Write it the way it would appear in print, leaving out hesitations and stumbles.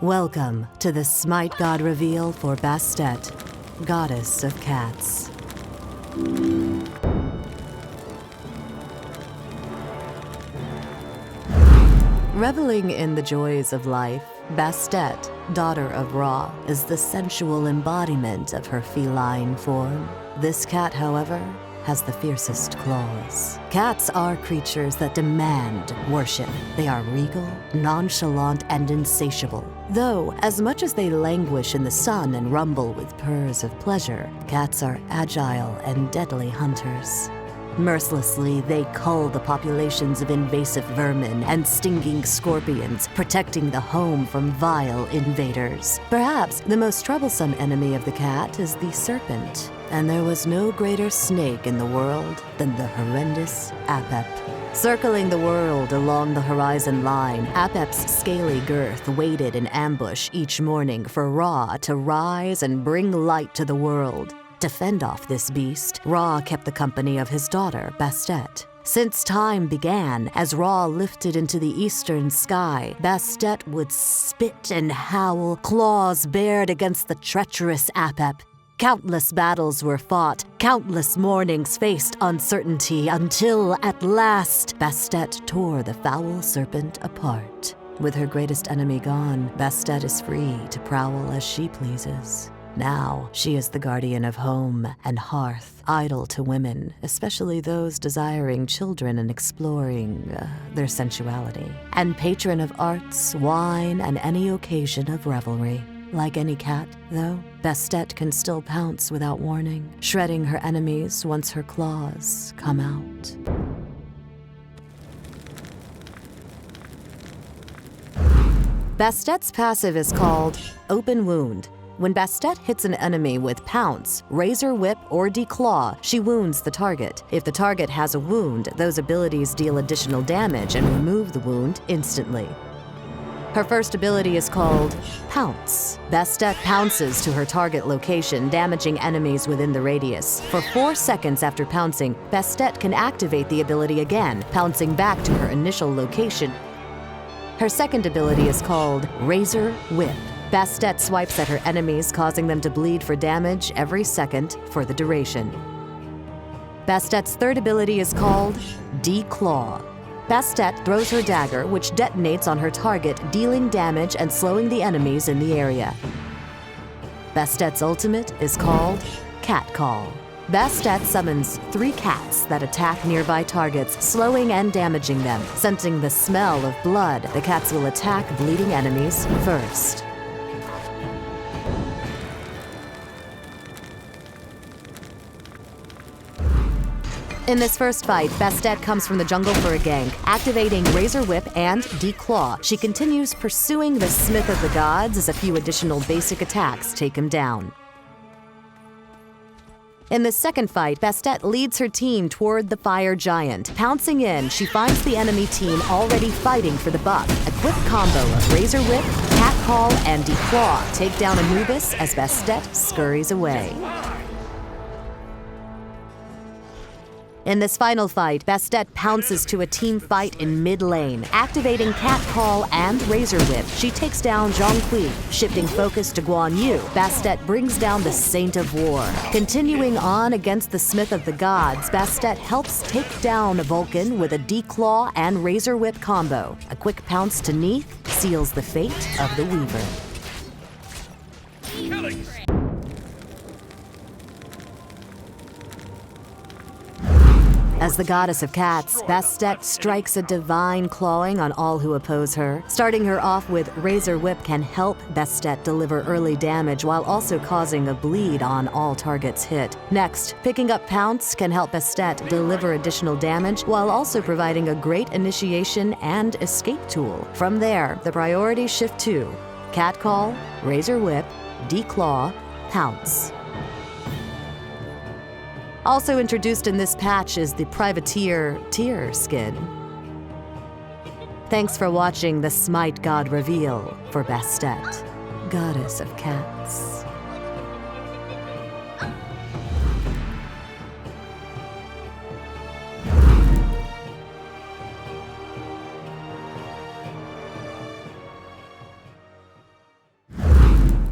Welcome to the SMITE God reveal for Bastet, goddess of cats. Reveling in the joys of life, Bastet, daughter of Ra, is the sensual embodiment of her feline form. This cat, however, has the fiercest claws. Cats are creatures that demand worship. They are regal, nonchalant, and insatiable. Though, as much as they languish in the sun and rumble with purrs of pleasure, cats are agile and deadly hunters. Mercilessly, they cull the populations of invasive vermin and stinging scorpions, protecting the home from vile invaders. Perhaps the most troublesome enemy of the cat is the serpent, and there was no greater snake in the world than the horrendous Apep. Circling the world along the horizon line, Apep's scaly girth waited in ambush each morning for Ra to rise and bring light to the world. To fend off this beast, Ra kept the company of his daughter, Bastet. Since time began, as Ra lifted into the eastern sky, Bastet would spit and howl, claws bared against the treacherous Apep. Countless battles were fought, countless mornings faced uncertainty, until, at last, Bastet tore the foul serpent apart. With her greatest enemy gone, Bastet is free to prowl as she pleases. Now, she is the guardian of home and hearth, idle to women, especially those desiring children and exploring their sensuality, and patron of arts, wine, and any occasion of revelry. Like any cat, though, Bastet can still pounce without warning, shredding her enemies once her claws come out. Bastet's passive is called Open Wound. When Bastet hits an enemy with Pounce, Razor Whip, or Declaw, she wounds the target. If the target has a wound, those abilities deal additional damage and remove the wound instantly. Her first ability is called Pounce. Bastet pounces to her target location, damaging enemies within the radius. For 4 seconds after pouncing, Bastet can activate the ability again, pouncing back to her initial location. Her second ability is called Razor Whip. Bastet swipes at her enemies, causing them to bleed for damage every second for the duration. Bastet's third ability is called Declaw. Bastet throws her dagger, which detonates on her target, dealing damage and slowing the enemies in the area. Bastet's ultimate is called Cat Call. Bastet summons 3 cats that attack nearby targets, slowing and damaging them. Sensing the smell of blood, the cats will attack bleeding enemies first. In this first fight, Bastet comes from the jungle for a gank, activating Razor Whip and Declaw. She continues pursuing the Smith of the Gods as a few additional basic attacks take him down. In the second fight, Bastet leads her team toward the fire giant. Pouncing in, she finds the enemy team already fighting for the buff. A quick combo of Razor Whip, Cat Call, and Declaw take down Anubis as Bastet scurries away. In this final fight, Bastet pounces to a team fight in mid-lane. Activating Cat Call and Razor Whip, she takes down Zhonghui. Shifting focus to Guan Yu, Bastet brings down the Saint of War. Continuing on against the Smith of the Gods, Bastet helps take down Vulcan with a Declaw and Razor Whip combo. A quick pounce to Neath seals the fate of the Weaver. As the goddess of cats, Bastet strikes a divine clawing on all who oppose her. Starting her off with Razor Whip can help Bastet deliver early damage while also causing a bleed on all targets hit. Next, picking up Pounce can help Bastet deliver additional damage while also providing a great initiation and escape tool. From there, the priorities shift to Cat Call, Razor Whip, Declaw, Pounce. Also introduced in this patch is the Privateer Tier skin. Thanks for watching the SMITE God reveal for Bastet, goddess of cats.